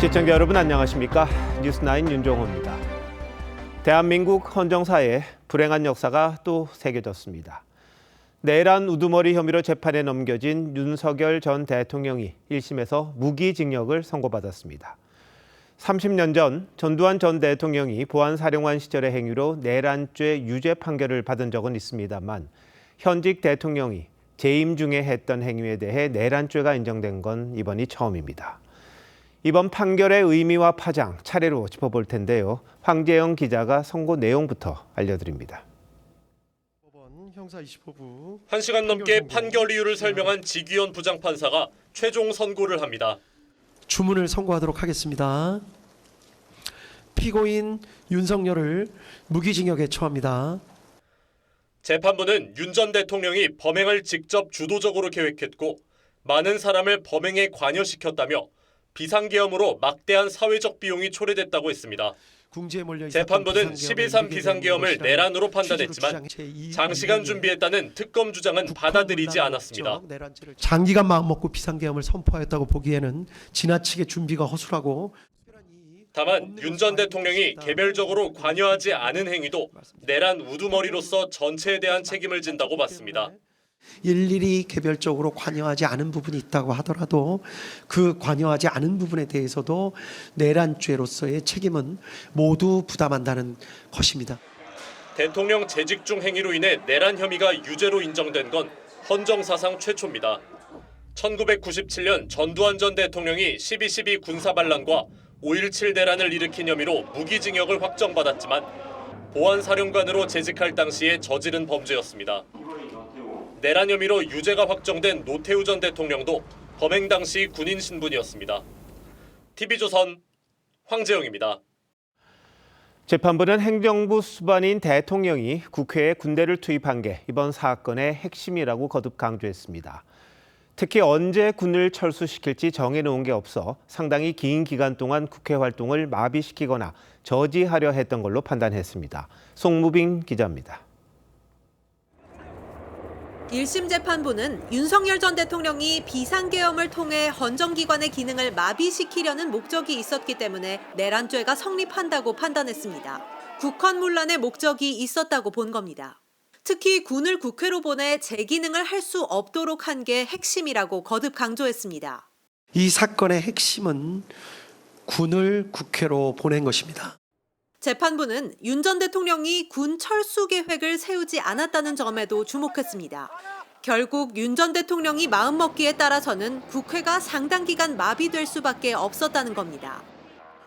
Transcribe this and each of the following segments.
시청자 여러분 안녕하십니까? 뉴스9 윤종호입니다. 대한민국 헌정사에 불행한 역사가 또 새겨졌습니다. 내란 우두머리 혐의로 재판에 넘겨진 윤석열 전 대통령이 1심에서 무기징역을 선고받았습니다. 30년 전 전두환 전 대통령이 보안사령관 시절의 행위로 내란죄 유죄 판결을 받은 적은 있습니다만 현직 대통령이 재임 중에 했던 행위에 대해 내란죄가 인정된 건 이번이 처음입니다. 이번 판결의 의미와 파장 차례로 짚어볼 텐데요. 황재영 기자가 선고 내용부터 알려드립니다. 1시간 넘게 판결 이유를 설명한 지귀현 부장판사가 최종 선고를 합니다. 주문을 선고하도록 하겠습니다. 피고인 윤석열을 무기징역에 처합니다. 재판부는 윤 전 대통령이 범행을 직접 주도적으로 계획했고 많은 사람을 범행에 관여시켰다며 비상계엄으로 막대한 사회적 비용이 초래됐다고 했습니다. 재판부는 11.3 비상계엄을 내란으로 판단했지만 장시간 준비했다는 특검 주장은 받아들이지 않았습니다. 장기간 마음먹고 비상계엄을 선포하였다고 보기에는 지나치게 준비가 허술하고 다만 윤 전 대통령이 개별적으로 관여하지 않은 행위도 내란 우두머리로서 전체에 대한 책임을 진다고 봤습니다. 일일이 개별적으로 관여하지 않은 부분이 있다고 하더라도 그 관여하지 않은 부분에 대해서도 내란죄로서의 책임은 모두 부담한다는 것입니다. 대통령 재직 중 행위로 인해 내란 혐의가 유죄로 인정된 건 헌정사상 최초입니다. 1997년 전두환 전 대통령이 12.12 군사반란과 5.17 대란을 일으킨 혐의로 무기징역을 확정받았지만 보안사령관으로 재직할 당시에 저지른 범죄였습니다. 내란 혐의로 유죄가 확정된 노태우 전 대통령도 범행 당시 군인 신분이었습니다. TV조선 황재영입니다. 재판부는 행정부 수반인 대통령이 국회에 군대를 투입한 게 이번 사건의 핵심이라고 거듭 강조했습니다. 특히 언제 군을 철수시킬지 정해놓은 게 없어 상당히 긴 기간 동안 국회 활동을 마비시키거나 저지하려 했던 걸로 판단했습니다. 송무빈 기자입니다. 1심 재판부는 윤석열 전 대통령이 비상계엄을 통해 헌정기관의 기능을 마비시키려는 목적이 있었기 때문에 내란죄가 성립한다고 판단했습니다. 국헌문란의 목적이 있었다고 본 겁니다. 특히 군을 국회로 보내 재기능을 할 수 없도록 한 게 핵심이라고 거듭 강조했습니다. 이 사건의 핵심은 군을 국회로 보낸 것입니다. 재판부는 윤 전 대통령이 군 철수 계획을 세우지 않았다는 점에도 주목했습니다. 결국 윤 전 대통령이 마음먹기에 따라서는 국회가 상당 기간 마비될 수밖에 없었다는 겁니다.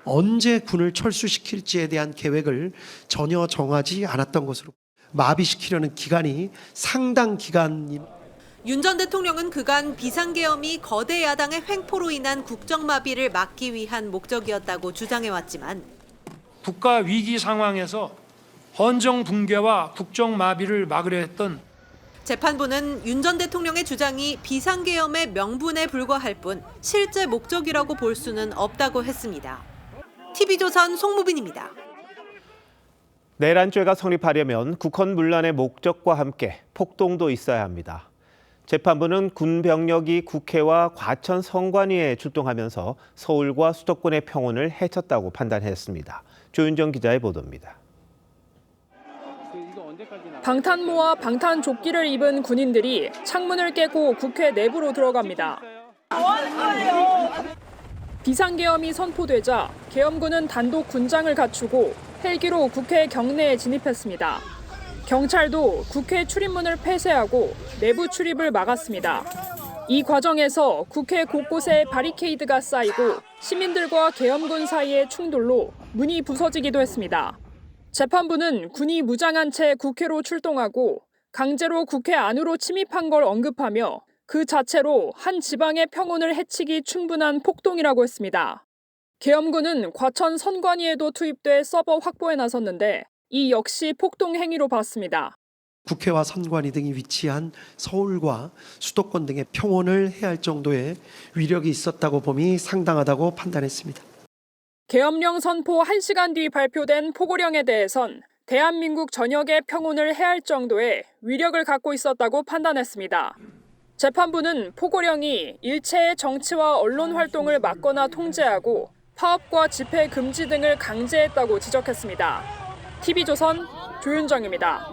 언제 군을 철수시킬지에 대한 계획을 전혀 정하지 않았던 것으로 마비시키려는 기간이 상당 기간. 윤 전 대통령은 그간 비상계엄이 거대 야당의 횡포로 인한 국정마비를 막기 위한 목적이었다고 주장해왔지만 국가 위기 상황에서 헌정 붕괴와 국정 마비를 막으려 했던 재판부는 윤 전 대통령의 주장이 비상계엄의 명분에 불과할 뿐 실제 목적이라고 볼 수는 없다고 했습니다. TV조선 송무빈입니다. 내란죄가 성립하려면 국헌문란의 목적과 함께 폭동도 있어야 합니다. 재판부는 군 병력이 국회와 과천 선관위에 출동하면서 서울과 수도권의 평온을 해쳤다고 판단했습니다. 조윤정 기자의 보도입니다. 방탄모와 방탄조끼를 입은 군인들이 창문을 깨고 국회 내부로 들어갑니다. 비상계엄이 선포되자 계엄군은 단독 군장을 갖추고 헬기로 국회 경내에 진입했습니다. 경찰도 국회 출입문을 폐쇄하고 내부 출입을 막았습니다. 이 과정에서 국회 곳곳에 바리케이드가 쌓이고 시민들과 계엄군 사이의 충돌로 문이 부서지기도 했습니다. 재판부는 군이 무장한 채 국회로 출동하고 강제로 국회 안으로 침입한 걸 언급하며 그 자체로 한 지방의 평온을 해치기 충분한 폭동이라고 했습니다. 계엄군은 과천 선관위에도 투입돼 서버 확보에 나섰는데 이 역시 폭동 행위로 봤습니다. 국회와 선관위 등이 위치한 서울과 수도권 등의 평온을 해할 정도의 위력이 있었다고 봄이 상당하다고 판단했습니다. 계엄령 선포 1시간 뒤 발표된 포고령에 대해선 대한민국 전역의 평온을 해할 정도의 위력을 갖고 있었다고 판단했습니다. 재판부는 포고령이 일체의 정치와 언론 활동을 막거나 통제하고 파업과 집회 금지 등을 강제했다고 지적했습니다. TV조선 조윤정입니다.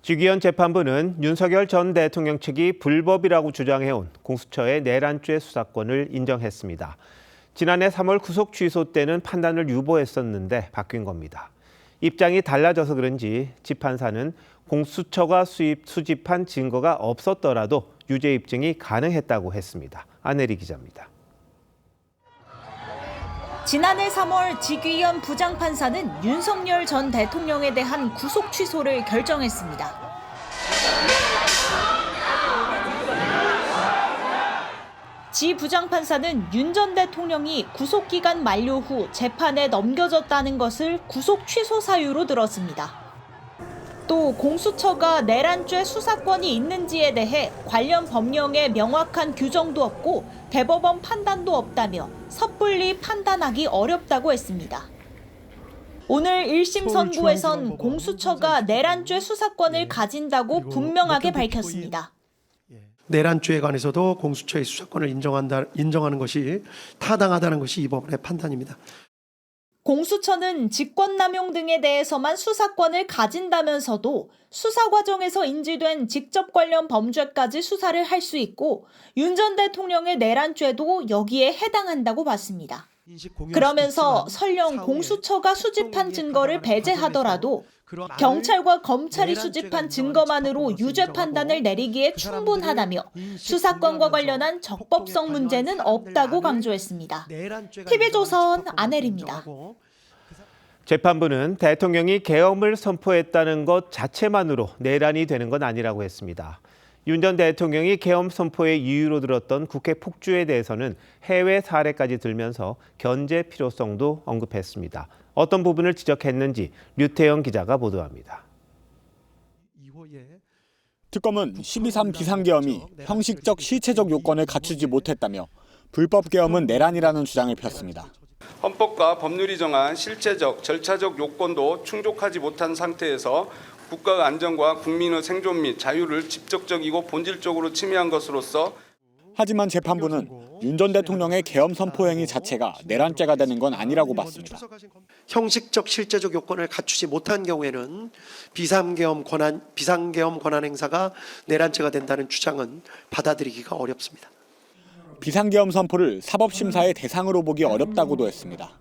직위원 재판부는 윤석열 전 대통령 측이 불법이라고 주장해온 공수처의 내란죄 수사권을 인정했습니다. 지난해 3월 구속 취소 때는 판단을 유보했었는데 바뀐 겁니다. 입장이 달라져서 그런지 재판사는 공수처가 수집한 증거가 없었더라도 유죄 입증이 가능했다고 했습니다. 안혜리 기자입니다. 지난해 3월 직위원 부장판사는 윤석열 전 대통령에 대한 구속 취소를 결정했습니다. 지 부장판사는 윤 전 대통령이 구속기간 만료 후 재판에 넘겨졌다는 것을 구속 취소 사유로 들었습니다. 또 공수처가 내란죄 수사권이 있는지에 대해 관련 법령에 명확한 규정도 없고 대법원 판단도 없다며 섣불리 판단하기 어렵다고 했습니다. 오늘 1심 선고에선 공수처가 내란죄 수사권을 가진다고 분명하게 밝혔습니다. 내란죄에 관해서도 공수처의 수사권을 인정하는 것이 타당하다는 것이 이 법원의 판단입니다. 공수처는 직권남용 등에 대해서만 수사권을 가진다면서도 수사 과정에서 인지된 직접 관련 범죄까지 수사를 할 수 있고 윤 전 대통령의 내란죄도 여기에 해당한다고 봤습니다. 그러면서 설령 공수처가 수집한 증거를 배제하더라도 경찰과 검찰이 수집한 증거만으로 유죄 판단을 내리기에 충분하다며 수사권과 관련한 적법성 문제는 없다고 강조했습니다. TV조선 안혜리입니다. 재판부는 대통령이 계엄을 선포했다는 것 자체만으로 내란이 되는 건 아니라고 했습니다. 윤 전 대통령이 계엄 선포의 이유로 들었던 국회 폭주에 대해서는 해외 사례까지 들면서 견제 필요성도 언급했습니다. 어떤 부분을 지적했는지 류태영 기자가 보도합니다. 특검은 12.3 비상계엄이 형식적 실체적 요건을 갖추지 못했다며 불법 계엄은 내란이라는 주장을 폈습니다. 헌법과 법률이 정한 실체적, 절차적 요건도 충족하지 못한 상태에서 국가 안전과 국민의 생존 및 자유를 직접적이고 본질적으로 침해한 것으로서 하지만 재판부는 윤 전 대통령의 계엄 선포 행위 자체가 내란죄가 되는 건 아니라고 봤습니다. 형식적 실제적 요건을 갖추지 못한 경우에는 비상계엄 권한 행사가 내란죄가 된다는 주장은 받아들이기가 어렵습니다. 비상계엄 선포를 사법심사의 대상으로 보기 어렵다고도 했습니다.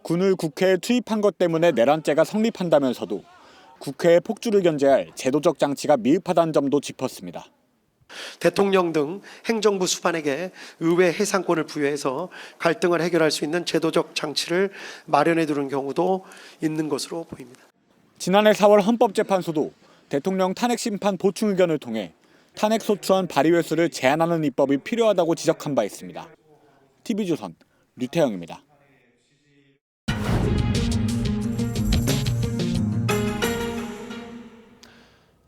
군을 국회에 투입한 것 때문에 내란죄가 성립한다면서도 국회의 폭주를 견제할 제도적 장치가 미흡하다는 점도 짚었습니다. 대통령 등 행정부 수반에게 의회 해상권을 부여해서 갈등을 해결할 수 있는 제도적 장치를 마련해 두는 경우도 있는 것으로 보입니다. 지난해 4월 헌법재판소도 대통령 탄핵 심판 보충 의견을 통해 탄핵 소추안 발의 횟수를 제한하는 입법이 필요하다고 지적한 바 있습니다. TV조선 류태영입니다.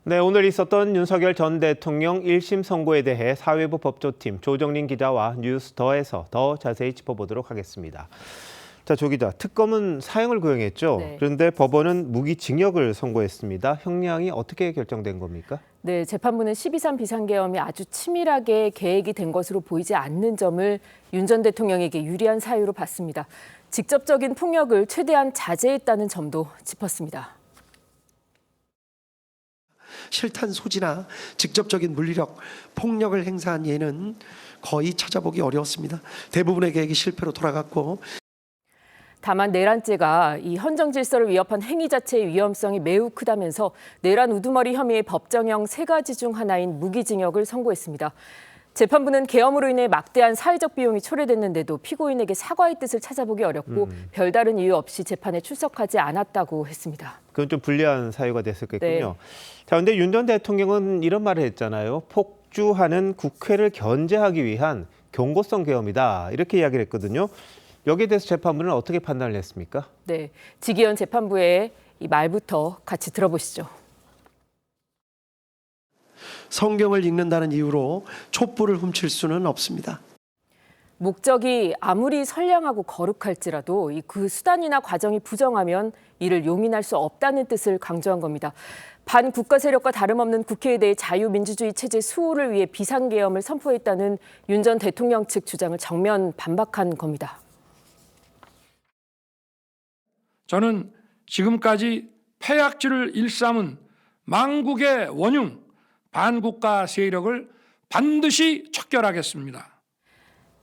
네, 오늘 있었던 윤석열 전 대통령 1심 선고에 대해 사회부 법조팀 조정린 기자와 뉴스 더에서 더 자세히 짚어보도록 하겠습니다. 자, 조 기자, 특검은 사형을 구형했죠. 네. 그런데 법원은 무기징역을 선고했습니다. 형량이 어떻게 결정된 겁니까? 네, 재판부는 12.3 비상계엄이 아주 치밀하게 계획이 된 것으로 보이지 않는 점을 윤 전 대통령에게 유리한 사유로 봤습니다. 직접적인 폭력을 최대한 자제했다는 점도 짚었습니다. 실탄 소지나 직접적인 물리력, 폭력을 행사한 예는 거의 찾아보기 어려웠습니다. 대부분의 계획이 실패로 돌아갔고 다만 내란죄가 이 헌정 질서를 위협한 행위 자체의 위험성이 매우 크다면서 내란 우두머리 혐의의 법정형 3가지 중 하나인 무기징역을 선고했습니다. 재판부는 계엄으로 인해 막대한 사회적 비용이 초래됐는데도 피고인에게 사과의 뜻을 찾아보기 어렵고 별다른 이유 없이 재판에 출석하지 않았다고 했습니다. 그건 좀 불리한 사유가 됐었겠군요. 네. 자, 근데 윤 전 대통령은 이런 말을 했잖아요. 폭주하는 국회를 견제하기 위한 경고성 계엄이다. 이렇게 이야기를 했거든요. 여기에 대해서 재판부는 어떻게 판단을 했습니까? 네, 직위원 재판부의 이 말부터 같이 들어보시죠. 성경을 읽는다는 이유로 촛불을 훔칠 수는 없습니다. 목적이 아무리 선량하고 거룩할지라도 그 수단이나 과정이 부정하면 이를 용인할 수 없다는 뜻을 강조한 겁니다. 반국가 세력과 다름없는 국회에 대해 자유민주주의 체제 수호를 위해 비상계엄을 선포했다는 윤 전 대통령 측 주장을 정면 반박한 겁니다. 저는 지금까지 패약질을 일삼은 망국의 원흉 반국가 세력을 반드시 척결하겠습니다.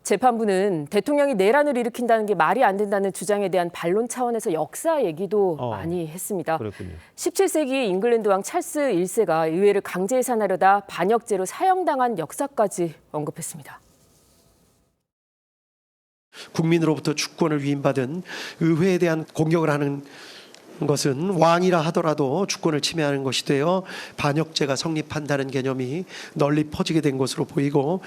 재판부는 대통령이 내란을 일으킨다는 게 말이 안 된다는 주장에 대한 반론 차원에서 역사 얘기도 많이 했습니다. 그렇군요. 17세기 잉글랜드 왕 찰스 1세가 의회를 강제 해산하려다 반역죄로 사형당한 역사까지 언급했습니다. 국민으로부터 주권을 위임받은 의회에 대한 공격을 하는 것은 왕이라 하더라도 주권을 침해하는 것이 되어 반역죄가 성립한다는 개념이 널리 퍼지게 된 것으로 보이고,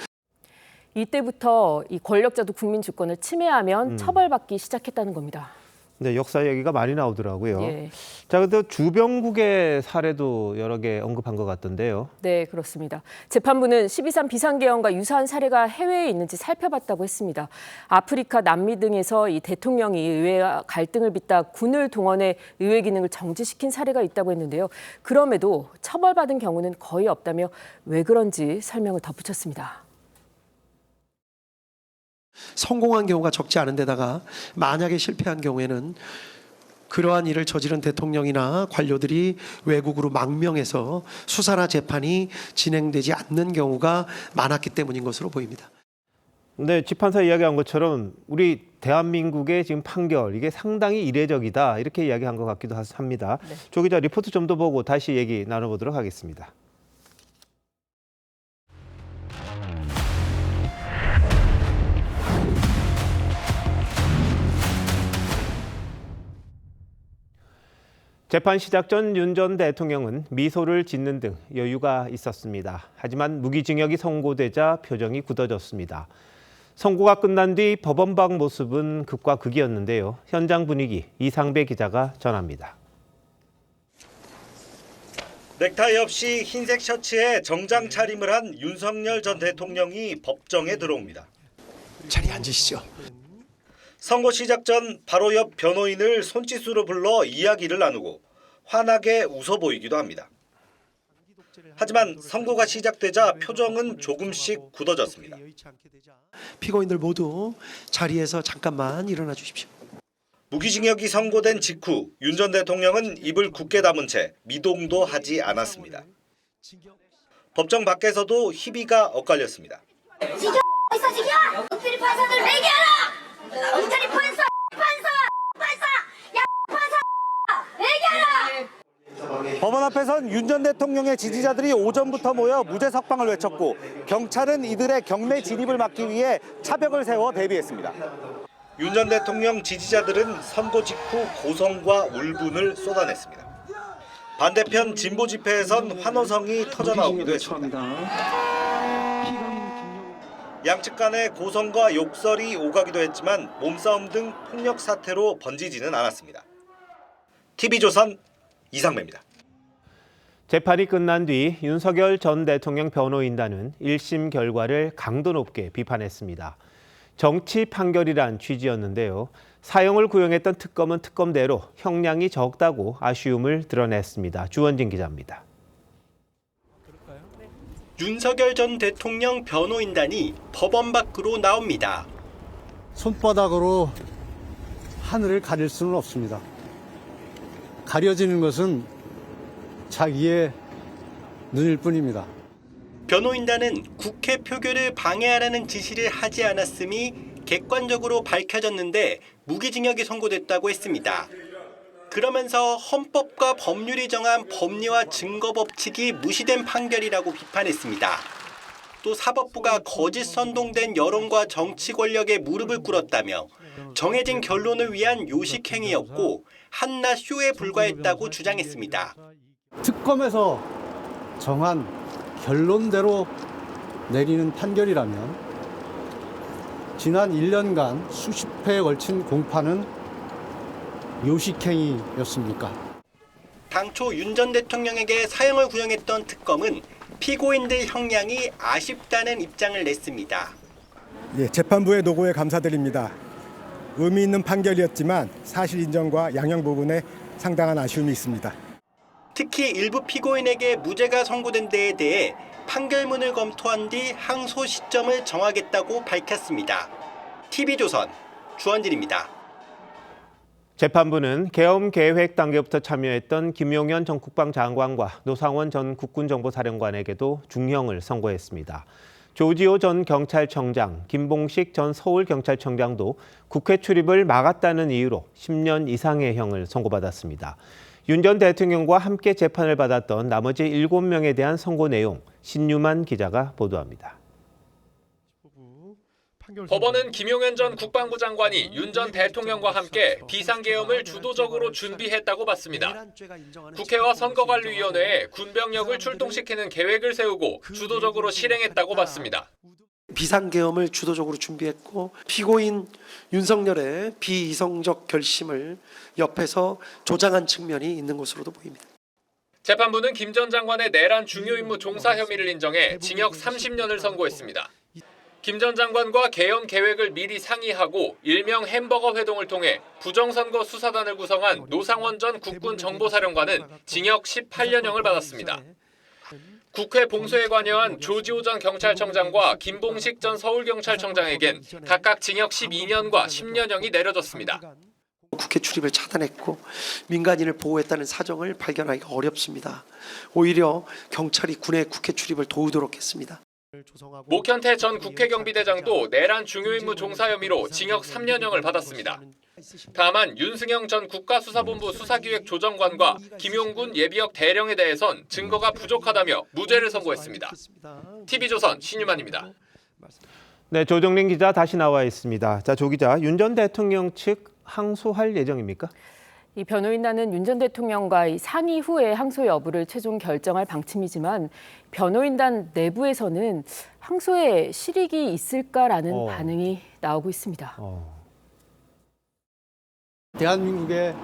이때부터 이 권력자도 국민 주권을 침해하면 처벌받기 시작했다는 겁니다. 네, 역사 얘기가 많이 나오더라고요. 예. 자, 근데 주병국의 사례도 여러 개 언급한 것 같던데요. 네, 그렇습니다. 재판부는 12.3 비상계엄과 유사한 사례가 해외에 있는지 살펴봤다고 했습니다. 아프리카, 남미 등에서 이 대통령이 의회와 갈등을 빚다 군을 동원해 의회 기능을 정지시킨 사례가 있다고 했는데요. 그럼에도 처벌받은 경우는 거의 없다며 왜 그런지 설명을 덧붙였습니다. 성공한 경우가 적지 않은 데다가 만약에 실패한 경우에는 그러한 일을 저지른 대통령이나 관료들이 외국으로 망명해서 수사나 재판이 진행되지 않는 경우가 많았기 때문인 것으로 보입니다. 네, 집판사 이야기한 것처럼 우리 대한민국의 지금 판결 이게 상당히 이례적이다 이렇게 이야기한 것 같기도 합니다. 네. 조 기자 리포트 좀 더 보고 다시 얘기 나눠보도록 하겠습니다. 재판 시작 전 윤 전 대통령은 미소를 짓는 등 여유가 있었습니다. 하지만 무기징역이 선고되자 표정이 굳어졌습니다. 선고가 끝난 뒤 법원 밖 모습은 극과 극이었는데요. 현장 분위기 이상배 기자가 전합니다. 넥타이 없이 흰색 셔츠에 정장 차림을 한 윤석열 전 대통령이 법정에 들어옵니다. 자리에 앉으시죠. 선고 시작 전 바로 옆 변호인을 손짓으로 불러 이야기를 나누고 환하게 웃어 보이기도 합니다. 하지만 선고가 시작되자 표정은 조금씩 굳어졌습니다. 피고인들 모두 자리에서 잠깐만 일어나 주십시오. 무기징역이 선고된 직후 윤 전 대통령은 입을 굳게 다문 채 미동도 하지 않았습니다. 법정 밖에서도 희비가 엇갈렸습니다. 지겨 있어 지겨! 엉터리 판사들 회개하라! 엉터리 판사! 야 판사! 회개하라! 법원 앞에선 윤 전 대통령의 지지자들이 오전부터 모여 무죄 석방을 외쳤고 경찰은 이들의 경매 진입을 막기 위해 차벽을 세워 대비했습니다. 윤 전 대통령 지지자들은 선고 직후 고성과 울분을 쏟아냈습니다. 반대편 진보 집회에선 환호성이 터져나오기도 했습니다. 양측 간의 고성과 욕설이 오가기도 했지만 몸싸움 등 폭력 사태로 번지지는 않았습니다. TV조선 이상배입니다. 재판이 끝난 뒤 윤석열 전 대통령 변호인단은 1심 결과를 강도 높게 비판했습니다. 정치 판결이란 취지였는데요. 사형을 구형했던 특검은 특검대로 형량이 적다고 아쉬움을 드러냈습니다. 주원진 기자입니다. 윤석열 전 대통령 변호인단이 법원 밖으로 나옵니다. 손바닥으로 하늘을 가릴 수는 없습니다. 가려지는 것은 자기의 눈일 뿐입니다. 변호인단은 국회 표결을 방해하라는 지시를 하지 않았음이 객관적으로 밝혀졌는데 무기징역이 선고됐다고 했습니다. 그러면서 헌법과 법률이 정한 법리와 증거 법칙이 무시된 판결이라고 비판했습니다. 또 사법부가 거짓 선동된 여론과 정치 권력에 무릎을 꿇었다며 정해진 결론을 위한 요식행위였고 한낱 쇼에 불과했다고 주장했습니다. 특검에서 정한 결론대로 내리는 판결이라면 지난 1년간 수십 회에 걸친 공판은 요식행위였습니까? 당초 윤 전 대통령에게 사형을 구형했던 특검은 피고인들 형량이 아쉽다는 입장을 냈습니다. 재판부의 노고에 감사드립니다. 의미 있는 판결이었지만 사실 인정과 양형 부분에 상당한 아쉬움이 있습니다. 특히 일부 피고인에게 무죄가 선고된 데에 대해 판결문을 검토한 뒤 항소 시점을 정하겠다고 밝혔습니다. TV조선 주원진입니다. 재판부는 계엄 계획 단계부터 참여했던 김용현 전 국방장관과 노상원 전 국군정보사령관에게도 중형을 선고했습니다. 조지호 전 경찰청장, 김봉식 전 서울경찰청장도 국회 출입을 막았다는 이유로 10년 이상의 형을 선고받았습니다. 윤 전 대통령과 함께 재판을 받았던 나머지 7명에 대한 선고 내용, 신유만 기자가 보도합니다. 법원은 김용현 전 국방부 장관이 윤 전 대통령과 함께 비상계엄을 주도적으로 준비했다고 봤습니다. 국회와 선거관리위원회에 군병력을 출동시키는 계획을 세우고 주도적으로 실행했다고 봤습니다. 비상계엄을 주도적으로 준비했고 피고인 윤석열의 비이성적 결심을 옆에서 조장한 측면이 있는 것으로도 보입니다. 재판부는 김 전 장관의 내란 중요 임무 종사 혐의를 인정해 징역 30년을 선고했습니다. 김 전 장관과 계엄 계획을 미리 상의하고 일명 햄버거 회동을 통해 부정선거 수사단을 구성한 노상원 전 국군 정보사령관은 징역 18년형을 받았습니다. 국회 봉소에 관여한 조지호 전 경찰청장과 김봉식 전 서울경찰청장에겐 각각 징역 12년과 10년형이 내려졌습니다. 국회 출입을 차단했고 민간인을 보호했다는 사정을 발견하기가 어렵습니다. 오히려 경찰이 군의 국회 출입을 도우도록 했습니다. 목현태 전 국회경비대장도 내란 중요임무 종사 혐의로 징역 3년형을 받았습니다. 다만 윤승영 전 국가수사본부 수사기획조정관과 김용군 예비역 대령에 대해선 증거가 부족하다며 무죄를 선고했습니다. TV조선 신유만입니다. 네, 조정린 기자 다시 나와 있습니다. 자, 조 기자, 윤 전 대통령 측 항소할 예정입니까? 이 변호인단은 윤 전 대통령과 이 상의 후에 항소 여부를 최종 결정할 방침이지만 변호인단 내부에서는 항소에 실익이 있을까라는 반응이 나오고 있습니다. 대한민국의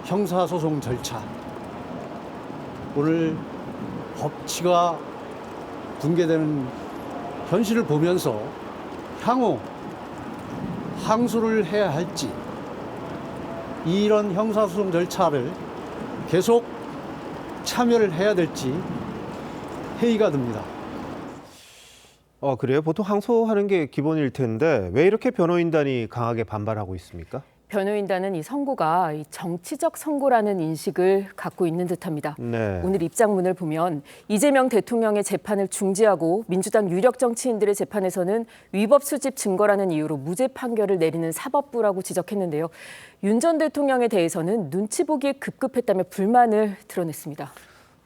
형사소송 절차, 오늘 법치가 붕괴되는 현실을 보면서 향후 항소를 해야 할지, 이런 형사소송 절차를 계속 참여를 해야 될지 회의가 듭니다. 그래요? 보통 항소하는 게 기본일 텐데 왜 이렇게 변호인단이 강하게 반발하고 있습니까? 변호인단은 이 선고가 정치적 선고라는 인식을 갖고 있는 듯합니다. 네. 오늘 입장문을 보면 이재명 대통령의 재판을 중지하고 민주당 유력 정치인들의 재판에서는 위법 수집 증거라는 이유로 무죄 판결을 내리는 사법부라고 지적했는데요. 윤 전 대통령에 대해서는 눈치 보기에 급급했다며 불만을 드러냈습니다.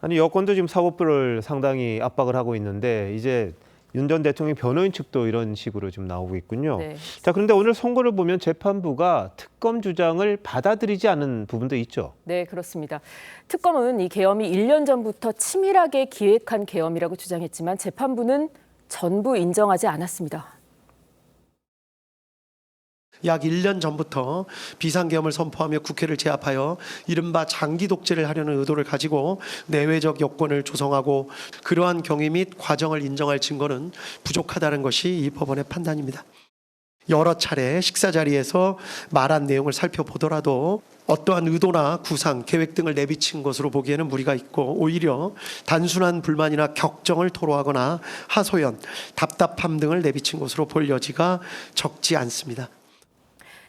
아니, 여권도 지금 사법부를 상당히 압박을 하고 있는데 이제 윤 전 대통령 변호인 측도 이런 식으로 좀 나오고 있군요. 네. 자, 그런데 오늘 선고를 보면 재판부가 특검 주장을 받아들이지 않은 부분도 있죠. 네, 그렇습니다. 특검은 이 계엄이 1년 전부터 치밀하게 기획한 계엄이라고 주장했지만 재판부는 전부 인정하지 않았습니다. 약 1년 전부터 비상계엄을 선포하며 국회를 제압하여 이른바 장기 독재를 하려는 의도를 가지고 내외적 여건을 조성하고 그러한 경위 및 과정을 인정할 증거는 부족하다는 것이 이 법원의 판단입니다. 여러 차례 식사 자리에서 말한 내용을 살펴보더라도 어떠한 의도나 구상, 계획 등을 내비친 것으로 보기에는 무리가 있고 오히려 단순한 불만이나 격정을 토로하거나 하소연, 답답함 등을 내비친 것으로 볼 여지가 적지 않습니다.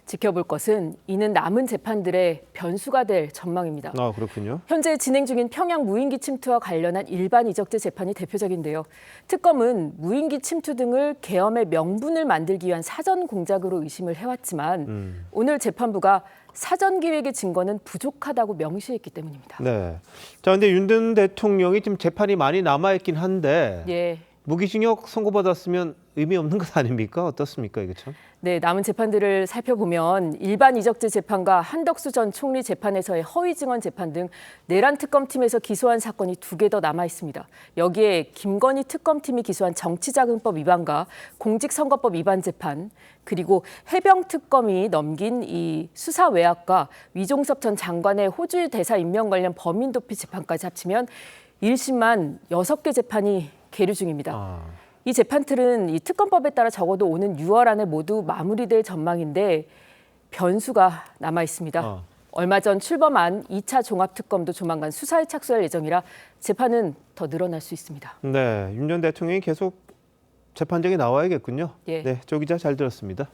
지켜볼 것은 이는 남은 재판들의 변수가 될 전망입니다. 그렇군요. 현재 진행 중인 평양 무인기 침투와 관련한 일반 이적죄 재판이 대표적인데요. 특검은 무인기 침투 등을 계엄의 명분을 만들기 위한 사전 공작으로 의심을 해왔지만 오늘 재판부가 사전 기획의 증거는 부족하다고 명시했기 때문입니다. 네. 자, 근데 윤 전 대통령이 지금 재판이 많이 남아있긴 한데 예. 무기징역 선고받았으면 의미 없는 것 아닙니까? 어떻습니까, 이게 참? 네, 남은 재판들을 살펴보면 일반 이적죄 재판과 한덕수 전 총리 재판에서의 허위 증언 재판 등 내란 특검팀에서 기소한 사건이 2개 더 남아 있습니다. 여기에 김건희 특검팀이 기소한 정치자금법 위반과 공직선거법 위반 재판, 그리고 해병 특검이 넘긴 이 수사 외압과 위종섭 전 장관의 호주 대사 임명 관련 범인 도피 재판까지 합치면 1심만 6개 재판이 계류 중입니다. 이 재판틀은 이 특검법에 따라 적어도 오는 6월 안에 모두 마무리될 전망인데 변수가 남아 있습니다. 얼마 전 출범한 2차 종합특검도 조만간 수사에 착수할 예정이라 재판은 더 늘어날 수 있습니다. 네, 윤 전 대통령이 계속 재판정에 나와야겠군요. 예. 네, 조 기자 잘 들었습니다.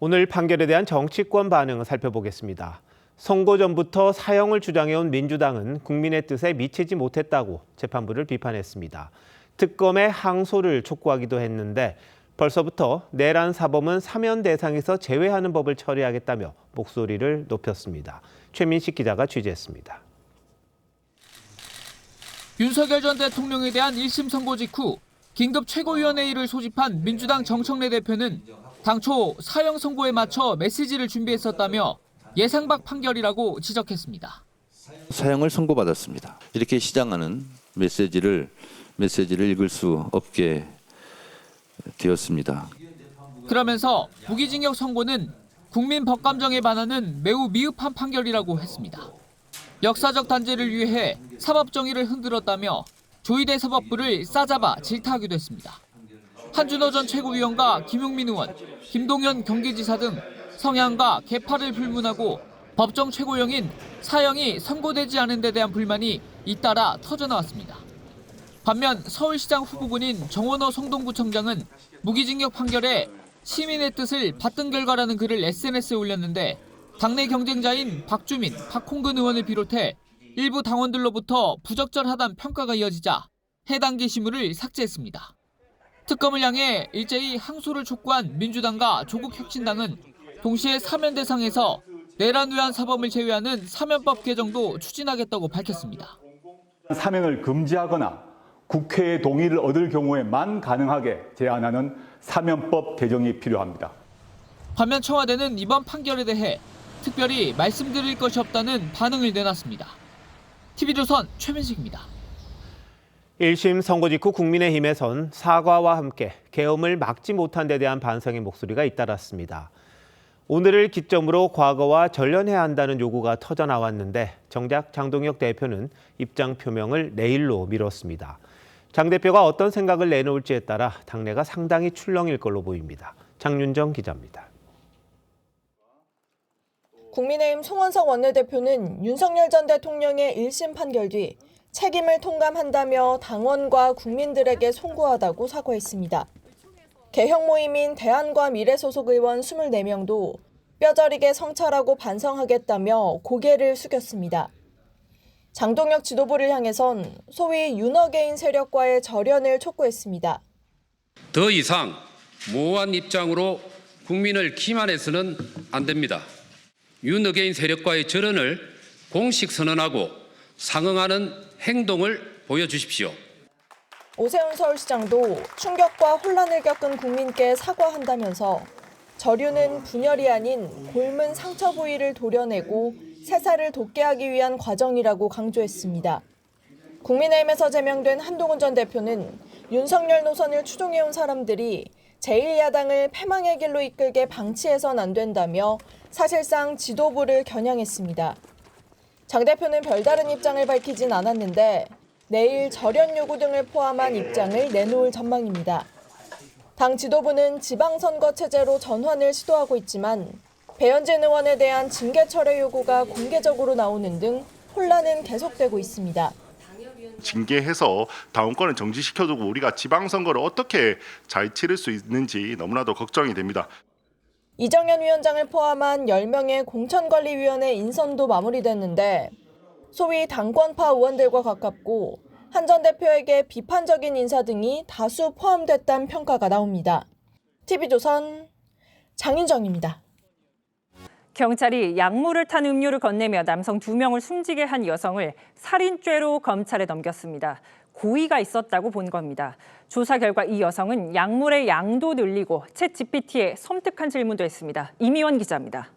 오늘 판결에 대한 정치권 반응을 살펴보겠습니다. 선거 전부터 사형을 주장해온 민주당은 국민의 뜻에 미치지 못했다고 재판부를 비판했습니다. 특검의 항소를 촉구하기도 했는데 벌써부터 내란 사범은 사면 대상에서 제외하는 법을 처리하겠다며 목소리를 높였습니다. 최민식 기자가 취재했습니다. 윤석열 전 대통령에 대한 1심 선고 직후 긴급 최고위원회의를 소집한 민주당 정청래 대표는 당초 사형 선고에 맞춰 메시지를 준비했었다며 예상 밖 판결이라고 지적했습니다. 사형을 선고받았습니다. 이렇게 시장하는 메시지를 읽을 수 없게 되었습니다. 그러면서 무기징역 선고는 국민 법감정에 반하는 매우 미흡한 판결이라고 했습니다. 역사적 단죄를 위해 사법정의를 흔들었다며 조희대 사법부를 싸잡아 질타하기도 했습니다. 한준호 전 최고위원과 김용민 의원, 김동연 경기지사 등 성향과 계파를 불문하고 법정 최고형인 사형이 선고되지 않은 데 대한 불만이 잇따라 터져나왔습니다. 반면 서울시장 후보군인 정원호 성동구청장은 무기징역 판결에 시민의 뜻을 받든 결과라는 글을 SNS에 올렸는데 당내 경쟁자인 박주민, 박홍근 의원을 비롯해 일부 당원들로부터 부적절하다는 평가가 이어지자 해당 게시물을 삭제했습니다. 특검을 향해 일제히 항소를 촉구한 민주당과 조국혁신당은 동시에 사면 대상에서 내란 외환 사범을 제외하는 사면법 개정도 추진하겠다고 밝혔습니다. 사면을 금지하거나 국회의 동의를 얻을 경우에만 가능하게 제한하는 사면법 개정이 필요합니다. 반면 청와대는 이번 판결에 대해 특별히 말씀드릴 것이 없다는 반응을 내놨습니다. TV조선 최민식입니다. 1심 선고 직후 국민의힘에선 사과와 함께 계엄을 막지 못한 데 대한 반성의 목소리가 잇따랐습니다. 오늘을 기점으로 과거와 전련해야 한다는 요구가 터져나왔는데 정작 장동혁 대표는 입장 표명을 내일로 미뤘습니다. 장 대표가 어떤 생각을 내놓을지에 따라 당내가 상당히 출렁일 걸로 보입니다. 장윤정 기자입니다. 국민의힘 송원석 원내대표는 윤석열 전 대통령의 1심 판결 뒤 책임을 통감한다며 당원과 국민들에게 송구하다고 사과했습니다. 개혁 모임인 대안과 미래 소속 의원 24명도 뼈저리게 성찰하고 반성하겠다며 고개를 숙였습니다. 장동혁 지도부를 향해선 소위 윤어게인 세력과의 절연을 촉구했습니다. 더 이상 모호한 입장으로 국민을 기만해서는 안 됩니다. 윤어게인 세력과의 절연을 공식 선언하고 상응하는 행동을 보여주십시오. 오세훈 서울시장도 충격과 혼란을 겪은 국민께 사과한다면서 절유는 분열이 아닌 곪은 상처 부위를 도려내고 새살을 돋게 하기 위한 과정이라고 강조했습니다. 국민의힘에서 제명된 한동훈 전 대표는 윤석열 노선을 추종해온 사람들이 제1야당을 패망의 길로 이끌게 방치해선 안 된다며 사실상 지도부를 겨냥했습니다. 장 대표는 별다른 입장을 밝히진 않았는데 내일 절연 요구 등을 포함한 입장을 내놓을 전망입니다. 당 지도부는 지방선거 체제로 전환을 시도하고 있지만 배현진 의원에 대한 징계 철회 요구가 공개적으로 나오는 등 혼란은 계속되고 있습니다. 징계해서 당원권을 정지시켜두고 우리가 지방선거를 어떻게 잘 치를 수 있는지 너무나도 걱정이 됩니다. 이정현 위원장을 포함한 10명의 공천관리위원회 인선도 마무리됐는데 소위 당권파 의원들과 가깝고 한 전 대표에게 비판적인 인사 등이 다수 포함됐다는 평가가 나옵니다. TV조선 장윤정입니다. 경찰이 약물을 탄 음료를 건네며 남성 2명을 숨지게 한 여성을 살인죄로 검찰에 넘겼습니다. 고의가 있었다고 본 겁니다. 조사 결과 이 여성은 약물의 양도 늘리고 챗GPT에 섬뜩한 질문도 했습니다. 이미원 기자입니다.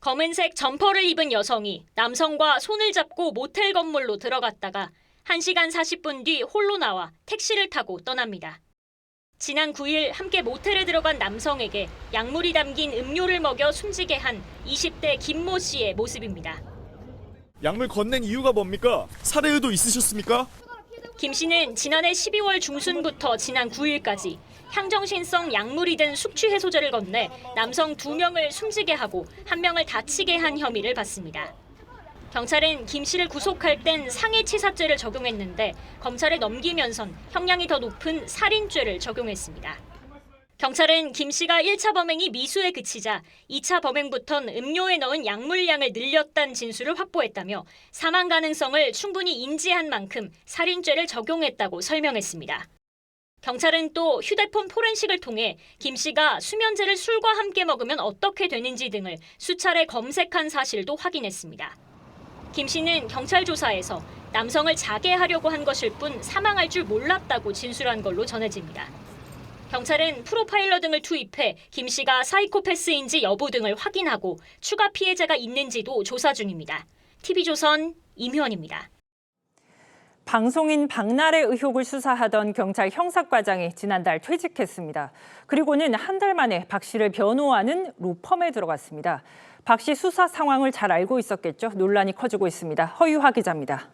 검은색 점퍼를 입은 여성이 남성과 손을 잡고 모텔 건물로 들어갔다가 1시간 40분 뒤 홀로 나와 택시를 타고 떠납니다. 지난 9일 함께 모텔에 들어간 남성에게 약물이 담긴 음료를 먹여 숨지게 한 20대 김모 씨의 모습입니다. 약물 건넨 이유가 뭡니까? 살해 의도 있으셨습니까? 김 씨는 지난해 12월 중순부터 지난 9일까지 향정신성 약물이 든 숙취 해소제를 건네 남성 2명을 숨지게 하고 1명을 다치게 한 혐의를 받습니다. 경찰은 김 씨를 구속할 땐 상해치사죄를 적용했는데 검찰에 넘기면선 형량이 더 높은 살인죄를 적용했습니다. 경찰은 김 씨가 1차 범행이 미수에 그치자 2차 범행부턴 음료에 넣은 약물량을 늘렸다는 진술을 확보했다며 사망 가능성을 충분히 인지한 만큼 살인죄를 적용했다고 설명했습니다. 경찰은 또 휴대폰 포렌식을 통해 김 씨가 수면제를 술과 함께 먹으면 어떻게 되는지 등을 수차례 검색한 사실도 확인했습니다. 김 씨는 경찰 조사에서 남성을 자게 하려고 한 것일 뿐 사망할 줄 몰랐다고 진술한 걸로 전해집니다. 경찰은 프로파일러 등을 투입해 김 씨가 사이코패스인지 여부 등을 확인하고 추가 피해자가 있는지도 조사 중입니다. TV조선 임효원입니다. 방송인 박나래 의혹을 수사하던 경찰 형사과장이 지난달 퇴직했습니다. 그리고는 한 달 만에 박 씨를 변호하는 로펌에 들어갔습니다. 박 씨 수사 상황을 잘 알고 있었겠죠. 논란이 커지고 있습니다. 허유화 기자입니다.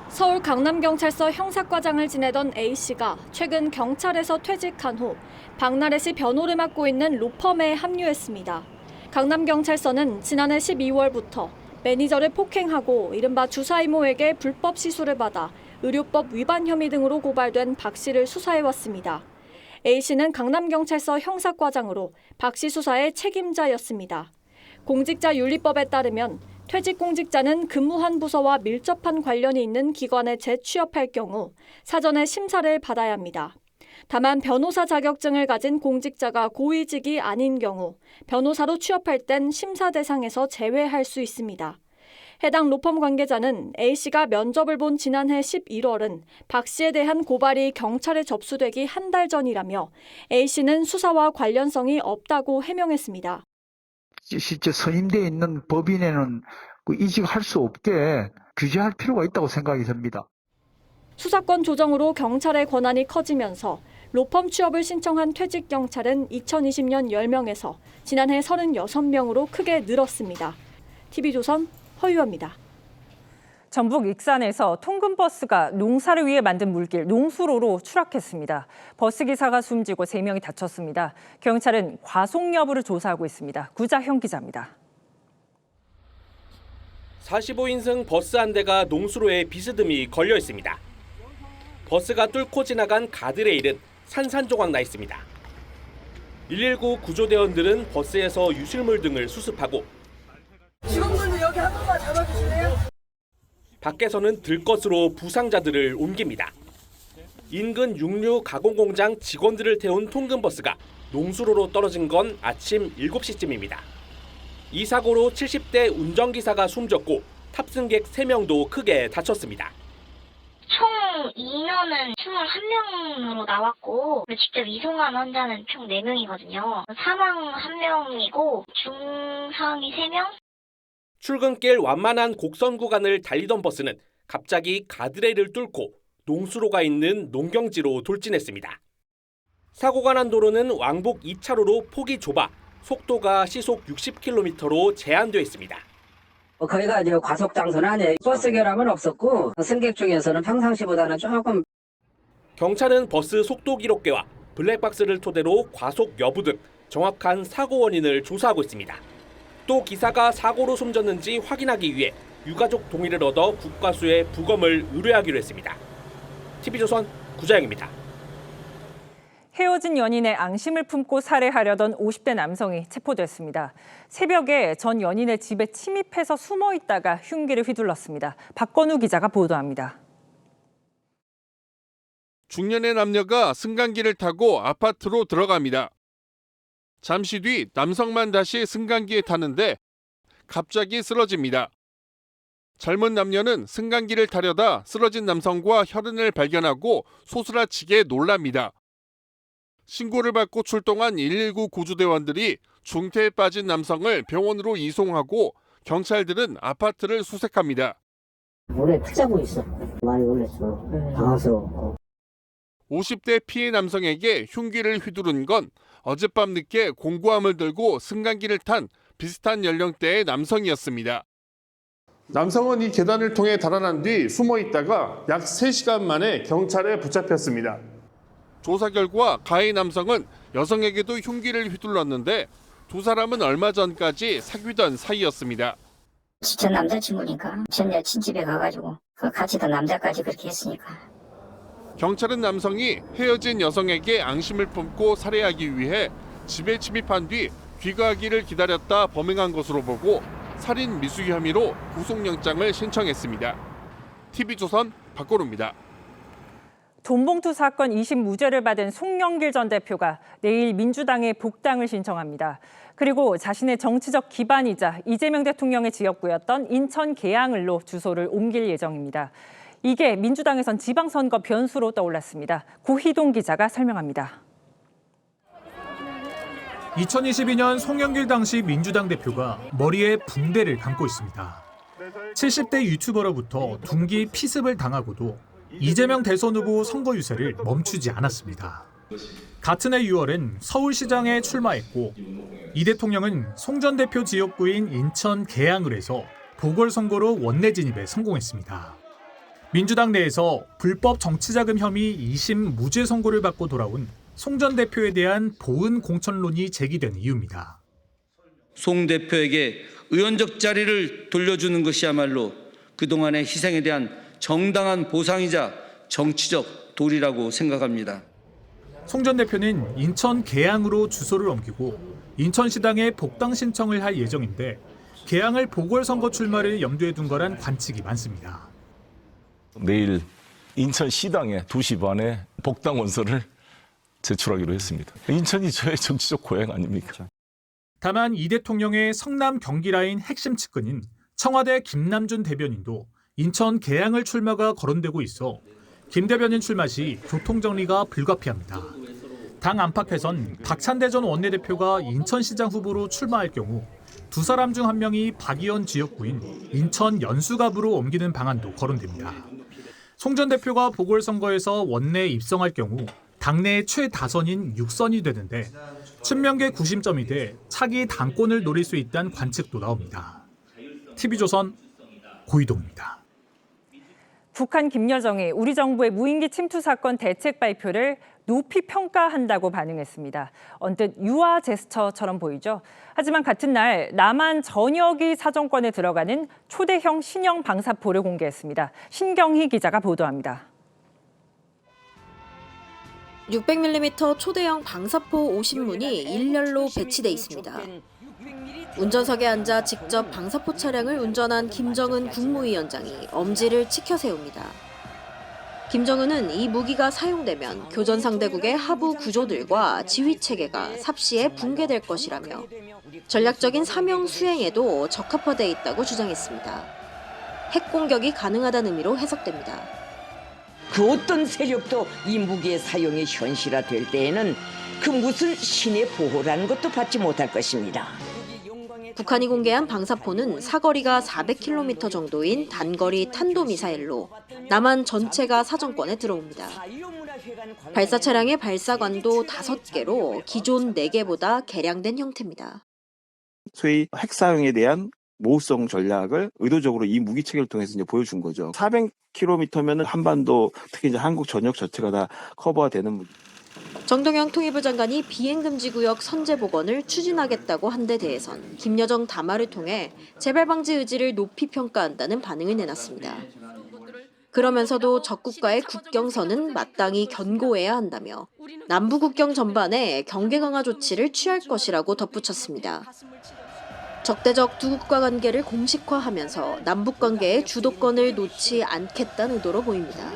서울 강남경찰서 형사과장을 지내던 A씨가 최근 경찰에서 퇴직한 후 박나래 씨 변호를 맡고 있는 로펌에 합류했습니다. 강남경찰서는 지난해 12월부터 매니저를 폭행하고 이른바 주사 이모에게 불법 시술을 받아 의료법 위반 혐의 등으로 고발된 박 씨를 수사해왔습니다. A씨는 강남경찰서 형사과장으로 박 씨 수사의 책임자였습니다. 공직자윤리법에 따르면 퇴직 공직자는 근무한 부서와 밀접한 관련이 있는 기관에 재취업할 경우 사전에 심사를 받아야 합니다. 다만 변호사 자격증을 가진 공직자가 고위직이 아닌 경우 변호사로 취업할 땐 심사 대상에서 제외할 수 있습니다. 해당 로펌 관계자는 A씨가 면접을 본 지난해 11월은 박 씨에 대한 고발이 경찰에 접수되기 한 달 전이라며 A씨는 수사와 관련성이 없다고 해명했습니다. 실제 선임되어 있는 법인에는 이직할 수 없게 규제할 필요가 있다고 생각이 듭니다. 수사권 조정으로 경찰의 권한이 커지면서 로펌 취업을 신청한 퇴직 경찰은 2020년 10명에서 지난해 36명으로 크게 늘었습니다. TV조선 허유화입니다. 전북 익산에서 통근버스가 농사를 위해 만든 물길 농수로로 추락했습니다. 버스 기사가 숨지고 3명이 다쳤습니다. 경찰은 과속 여부를 조사하고 있습니다. 구자형 기자입니다. 45인승 버스 한 대가 농수로에 비스듬히 걸려 있습니다. 버스가 뚫고 지나간 가드레일은 산산조각 나 있습니다. 119 구조대원들은 버스에서 유실물 등을 수습하고 직원분들 여기 한 번만 잡아주실래요? 밖에서는 들것으로 부상자들을 옮깁니다. 인근 육류 가공공장 직원들을 태운 통근버스가 농수로로 떨어진 건 아침 7시쯤입니다. 이 사고로 70대 운전기사가 숨졌고 탑승객 3명도 크게 다쳤습니다. 총 인원은 21명으로 나왔고 직접 이송한 환자는 총 4명이거든요. 사망 1명이고 중상이 3명? 출근길 완만한 곡선 구간을 달리던 버스는 갑자기 가드레일을 뚫고 농수로가 있는 농경지로 돌진했습니다. 사고가 난 도로는 왕복 2차로로 폭이 좁아 속도가 시속 60km로 제한되어 있습니다. 거기가 이제 과속 장소는 아니에요. 버스 결함은 없었고 승객 중에서는 평상시보다는 조금. 경찰은 버스 속도 기록계와 블랙박스를 토대로 과속 여부 등 정확한 사고 원인을 조사하고 있습니다. 또 기사가 사고로 숨졌는지 확인하기 위해 유가족 동의를 얻어 국과수에 부검을 의뢰하기로 했습니다. TV조선 구자영입니다. 헤어진 연인의 앙심을 품고 살해하려던 50대 남성이 체포됐습니다. 새벽에 전 연인의 집에 침입해서 숨어 있다가 흉기를 휘둘렀습니다. 박건우 기자가 보도합니다. 중년의 남녀가 승강기를 타고 아파트로 들어갑니다. 잠시 뒤 남성만 다시 승강기에 타는데 갑자기 쓰러집니다. 젊은 남녀는 승강기를 타려다 쓰러진 남성과 혈흔을 발견하고 소스라치게 놀랍니다. 신고를 받고 출동한 119 구조대원들이 중태에 빠진 남성을 병원으로 이송하고 경찰들은 아파트를 수색합니다. 물에 푹 자고 있어. 많이 놀랐어. 당황스러워. 50대 피해 남성에게 흉기를 휘두른 건 어젯밤 늦게 공구함을 들고 승강기를 탄 비슷한 연령대의 남성이었습니다. 남성은 이 계단을 통해 달아난 뒤 숨어 있다가 약 3시간 만에 경찰에 붙잡혔습니다. 조사 결과 가해 남성은 여성에게도 흉기를 휘둘렀는데 두 사람은 얼마 전까지 사귀던 사이였습니다. 전 남자친구니까 전 여친 집에 가가지고 같이 던 남자까지 그렇게 했으니까. 경찰은 남성이 헤어진 여성에게 앙심을 품고 살해하기 위해 집에 침입한 뒤 귀가하기를 기다렸다 범행한 것으로 보고 살인 미수 혐의로 구속영장을 신청했습니다. TV조선 박고루입니다. 돈봉투 사건 2심 무죄를 받은 송영길 전 대표가 내일 민주당에 복당을 신청합니다. 그리고 자신의 정치적 기반이자 이재명 대통령의 지역구였던 인천 계양을로 주소를 옮길 예정입니다. 이게 민주당에선 지방선거 변수로 떠올랐습니다. 고희동 기자가 설명합니다. 2022년 송영길 당시 민주당 대표가 머리에 붕대를 감고 있습니다. 70대 유튜버로부터 둔기 피습을 당하고도 이재명 대선 후보 선거 유세를 멈추지 않았습니다. 같은 해 6월엔 서울시장에 출마했고 이 대통령은 송 전 대표 지역구인 인천 계양을에서 보궐선거로 원내 진입에 성공했습니다. 민주당 내에서 불법 정치자금 혐의 2심 무죄 선고를 받고 돌아온 송 전 대표에 대한 보은 공천론이 제기된 이유입니다. 송 대표에게 의원적 자리를 돌려주는 것이야말로 그동안의 희생에 대한 정당한 보상이자 정치적 도리라고 생각합니다. 송 전 대표는 인천 계양으로 주소를 옮기고 인천시당에 복당 신청을 할 예정인데 계양을 보궐선거 출마를 염두에 둔 거란 관측이 많습니다. 내일 인천시당에 2시 반에 복당 원서를 제출하기로 했습니다. 인천이 저의 정치적 고향 아닙니까? 다만 이 대통령의 성남 경기 라인 핵심 측근인 청와대 김남준 대변인도 인천 계양을 출마가 거론되고 있어 김 대변인 출마 시 교통정리가 불가피합니다. 당 안팎에선 박찬대 전 원내대표가 인천시장 후보로 출마할 경우 두 사람 중 한 명이 박의원 지역구인 인천 연수갑으로 옮기는 방안도 거론됩니다. 송 전 대표가 보궐선거에서 원내에 입성할 경우 당내 최다선인 6선이 되는데 친명계 구심점이 돼 차기 당권을 노릴 수 있다는 관측도 나옵니다. TV조선 고희동입니다. 북한 김여정이 우리 정부의 무인기 침투 사건 대책 발표를 높이 평가한다고 반응했습니다. 언뜻 유화 제스처처럼 보이죠. 하지만 같은 날 남한 전역이 사정권에 들어가는 초대형 신형 방사포를 공개했습니다. 신경희 기자가 보도합니다. 600mm 초대형 방사포 50문이 일렬로 배치돼 있습니다. 운전석에 앉아 직접 방사포 차량을 운전한 김정은 국무위원장이 엄지를 치켜 세웁니다. 김정은은 이 무기가 사용되면 교전 상대국의 하부 구조들과 지휘 체계가 삽시에 붕괴될 것이라며 전략적인 사명 수행에도 적합화돼 있다고 주장했습니다. 핵 공격이 가능하다는 의미로 해석됩니다. 그 어떤 세력도 이 무기의 사용이 현실화될 때에는 그 무슨 신의 보호라는 것도 받지 못할 것입니다. 북한이 공개한 방사포는 사거리가 400km 정도인 단거리 탄도미사일로 남한 전체가 사정권에 들어옵니다. 발사 차량의 발사관도 5개로 기존 4개보다 개량된 형태입니다. 소위 핵 사용에 대한 모호성 전략을 의도적으로 이 무기 체계를 통해서 이제 보여준 거죠. 400km면은 한반도 특히 이제 한국 전역 자체가 다 커버가 되는 무기. 정동영 통일부 장관이 비행금지구역 선제 복원을 추진하겠다고 한 데 대해선 김여정 담화를 통해 재발 방지 의지를 높이 평가한다는 반응을 내놨습니다. 그러면서도 적국과의 국경선은 마땅히 견고해야 한다며 남부 국경 전반에 경계 강화 조치를 취할 것이라고 덧붙였습니다. 적대적 두 국가 관계를 공식화하면서 남북 관계의 주도권을 놓지 않겠다는 의도로 보입니다.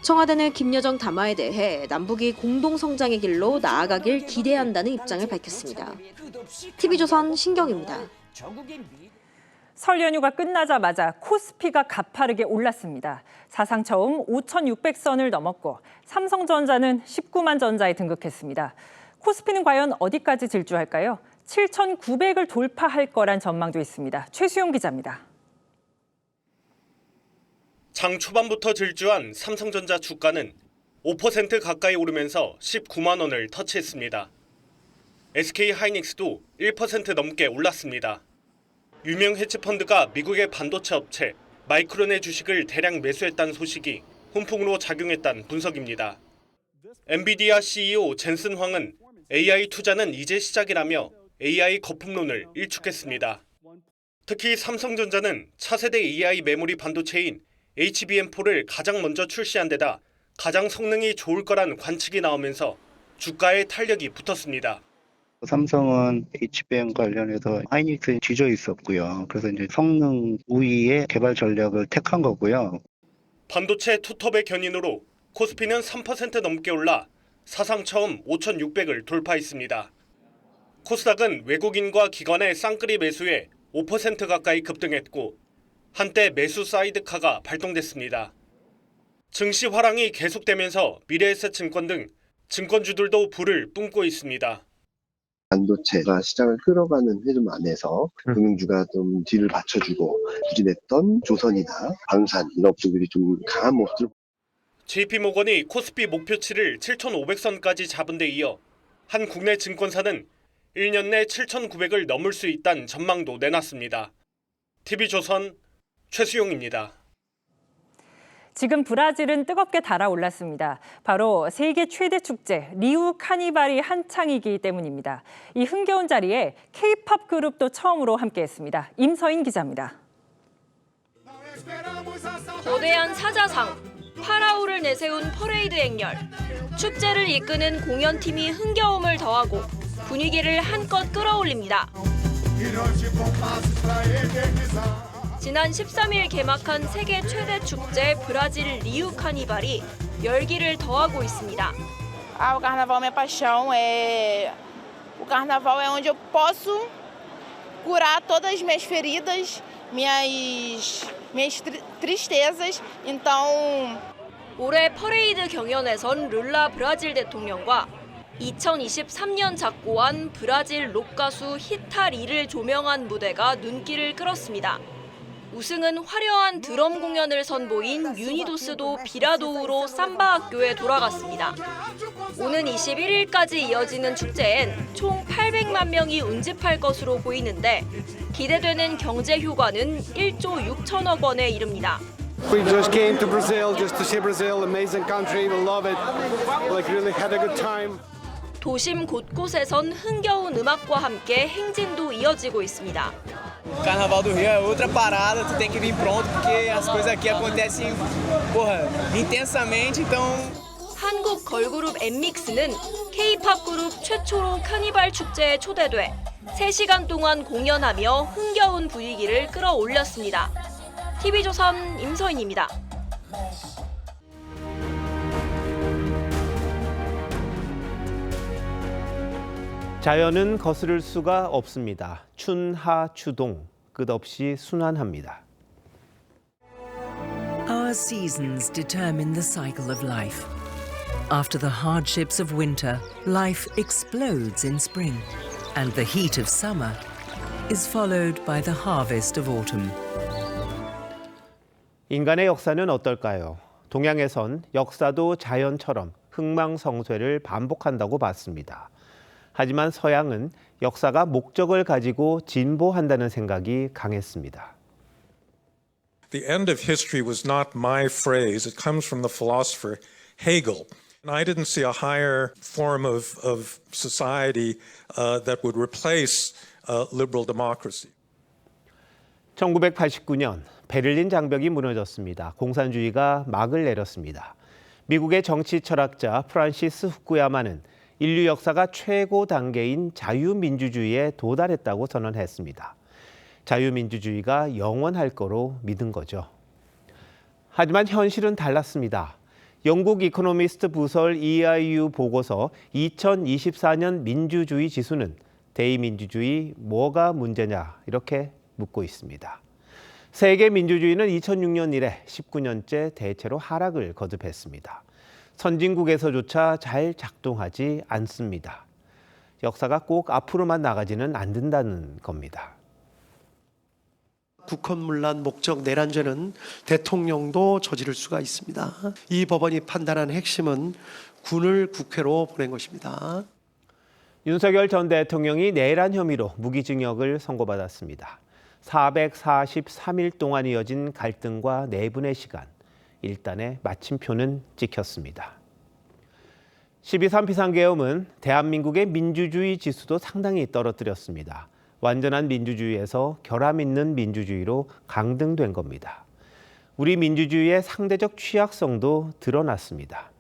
청와대는 김여정 담화에 대해 남북이 공동 성장의 길로 나아가길 기대한다는 입장을 밝혔습니다. TV조선 신경입니다. 설 연휴가 끝나자마자 코스피가 가파르게 올랐습니다. 사상 처음 5,600선을 넘었고 삼성전자는 19만 전자에 등극했습니다. 코스피는 과연 어디까지 질주할까요? 7,900을 돌파할 거란 전망도 있습니다. 최수용 기자입니다. 장 초반부터 질주한 삼성전자 주가는 5% 가까이 오르면서 19만 원을 터치했습니다. SK하이닉스도 1% 넘게 올랐습니다. 유명 헤지펀드가 미국의 반도체 업체 마이크론의 주식을 대량 매수했다는 소식이 훈풍으로 작용했다는 분석입니다. 엔비디아 CEO 젠슨 황은 AI 투자는 이제 시작이라며 AI 거품론을 일축했습니다. 특히 삼성전자는 차세대 AI 메모리 반도체인 HBM4를 가장 먼저 출시한 데다 가장 성능이 좋을 거란 관측이 나오면서 주가에 탄력이 붙었습니다. 삼성은 HBM 관련해서 하이닉스에 뒤져 있었고요. 그래서 이제 성능 우위의 개발 전략을 택한 거고요. 반도체 투톱의 견인으로 코스피는 3% 넘게 올라 사상 처음 5,600을 돌파했습니다. 코스닥은 외국인과 기관의 쌍끌이 매수에 5% 가까이 급등했고 한때 매수 사이드카가 발동됐습니다. 증시 화랑이 계속되면서 미래에셋증권 등 증권주들도 불을 뿜고 있습니다. 반도체가 시장을 끌어가는 흐름 안에서 금융주가 좀 뒤를 받쳐주고 부진했던 조선이나 방산 이런 업종들이 좀 강한 모습을. JP모건이 코스피 목표치를 7,500선까지 잡은 데 이어 한 국내 증권사는 1년 내 7,900을 넘을 수 있다는 전망도 내놨습니다. TV조선 최수용입니다. 지금 브라질은 뜨겁게 달아올랐습니다. 바로 세계 최대 축제 리우 카니발이 한창이기 때문입니다. 이 흥겨운 자리에 K-팝 그룹도 처음으로 함께했습니다. 임서인 기자입니다. 거대한 사자상, 파라오를 내세운 퍼레이드 행렬, 축제를 이끄는 공연팀이 흥겨움을 더하고 분위기를 한껏 끌어올립니다. 지난 13일 개막한 세계 최대 축제 브라질 리우 카니발이 열기를 더하고 있습니다. O carnaval é minha paixão. O carnaval é onde eu posso curar todas as minhas feridas, minhas tristezas. Então, 올해 퍼레이드 경연에선 룰라 브라질 대통령과 2023년 작고한 브라질 록 가수 히타리를 조명한 무대가 눈길을 끌었습니다. 우승은 화려한 드럼 공연을 선보인 유니도스도 비라도우로 삼바 학교에 돌아갔습니다. 오는 21일까지 이어지는 축제엔 총 800만 명이 운집할 것으로 보이는데 기대되는 경제 효과는 1조 6천억 원에 이릅니다. We just came to Brazil just to see Brazil, amazing country, we love it. Like really had a good time. 도심 곳곳에선 흥겨운 음악과 함께 행진도 이어지고 있습니다. Carnaval do Rio é outra parada, tu tem que vir pronto porque as coisas aqui acontecem, intensamente, então. 한국 걸그룹 엠믹스는 K-팝 그룹 최초로 카니발 축제에 초대돼 3시간 동안 공연하며 흥겨운 분위기를 끌어올렸습니다. TV조선 임서인입니다. 자연은 거스를 수가 없습니다. 춘하추동, 끝없이 순환합니다. Our seasons determine the cycle of life. After the hardships of winter, life explodes in spring, and the heat of summer is followed by the harvest of autumn. 인간의 역사는 어떨까요? 동양에선 역사도 자연처럼 흥망성쇠를 반복한다고 봤습니다. 하지만 서양은 역사가 목적을 가지고 진보한다는 생각이 강했습니다. The end of history was not my phrase. It comes from the philosopher Hegel. And I didn't see a higher form of society that would replace liberal democracy. 1989년 베를린 장벽이 무너졌습니다. 공산주의가 막을 내렸습니다. 미국의 정치 철학자 프란시스 후쿠야마는 인류 역사가 최고 단계인 자유민주주의에 도달했다고 선언했습니다. 자유민주주의가 영원할 거로 믿은 거죠. 하지만 현실은 달랐습니다. 영국 이코노미스트 부설 EIU 보고서 2024년 민주주의 지수는 대의민주주의 뭐가 문제냐 이렇게 묻고 있습니다. 세계 민주주의는 2006년 이래 19년째 대체로 하락을 거듭했습니다. 선진국에서조차 잘 작동하지 않습니다. 역사가 꼭 앞으로만 나가지는 않는다는 겁니다. 국헌문란 목적 내란죄는 대통령도 저지를 수가 있습니다. 이 법원이 판단한 핵심은 군을 국회로 보낸 것입니다. 윤석열 전 대통령이 내란 혐의로 무기징역을 선고받았습니다. 443일 동안 이어진 갈등과 내분의 시간, 일단의 마침표는 찍혔습니다. 12.3 비상계엄은 대한민국의 민주주의 지수도 상당히 떨어뜨렸습니다. 완전한 민주주의에서 결함 있는 민주주의로 강등된 겁니다. 우리 민주주의의 상대적 취약성도 드러났습니다.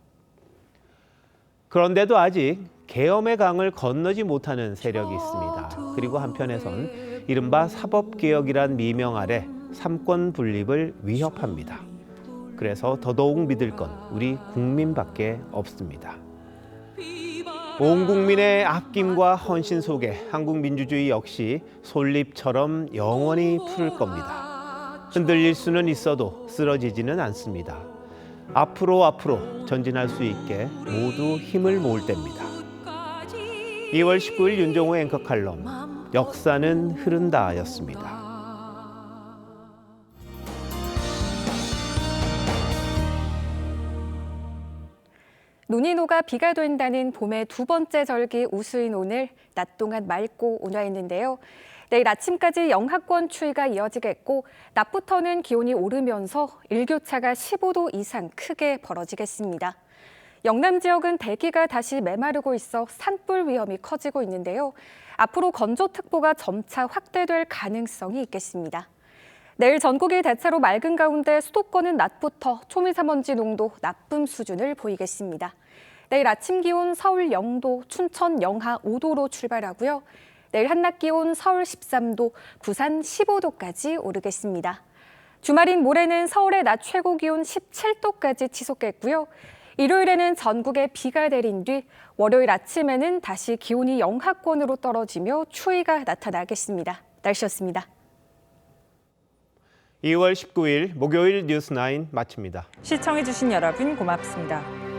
그런데도 아직 계엄의 강을 건너지 못하는 세력이 있습니다. 그리고 한편에선 이른바 사법개혁이란 미명 아래 삼권 분립을 위협합니다. 그래서 더더욱 믿을 건 우리 국민밖에 없습니다. 온 국민의 아낌과 헌신 속에 한국 민주주의 역시 솔잎처럼 영원히 푸를 겁니다. 흔들릴 수는 있어도 쓰러지지는 않습니다. 앞으로 전진할 수 있게 모두 힘을 모을 때입니다. 2월 19일 윤종호 앵커 칼럼 역사는 흐른다였습니다. 눈이 녹아 비가 된다는 봄의 두 번째 절기 우수인 오늘 낮 동안 맑고 온화했는데요. 내일 아침까지 영하권 추위가 이어지겠고 낮부터는 기온이 오르면서 일교차가 15도 이상 크게 벌어지겠습니다. 영남 지역은 대기가 다시 메마르고 있어 산불 위험이 커지고 있는데요. 앞으로 건조특보가 점차 확대될 가능성이 있겠습니다. 내일 전국이 대체로 맑은 가운데 수도권은 낮부터 초미세먼지 농도 나쁨 수준을 보이겠습니다. 내일 아침 기온 서울 0도, 춘천 영하 5도로 출발하고요. 내일 한낮 기온 서울 13도, 부산 15도까지 오르겠습니다. 주말인 모레는 서울의 낮 최고 기온 17도까지 치솟겠고요. 일요일에는 전국에 비가 내린 뒤 월요일 아침에는 다시 기온이 영하권으로 떨어지며 추위가 나타나겠습니다. 날씨였습니다. 2월 19일 목요일 뉴스9 마칩니다. 시청해주신 여러분 고맙습니다.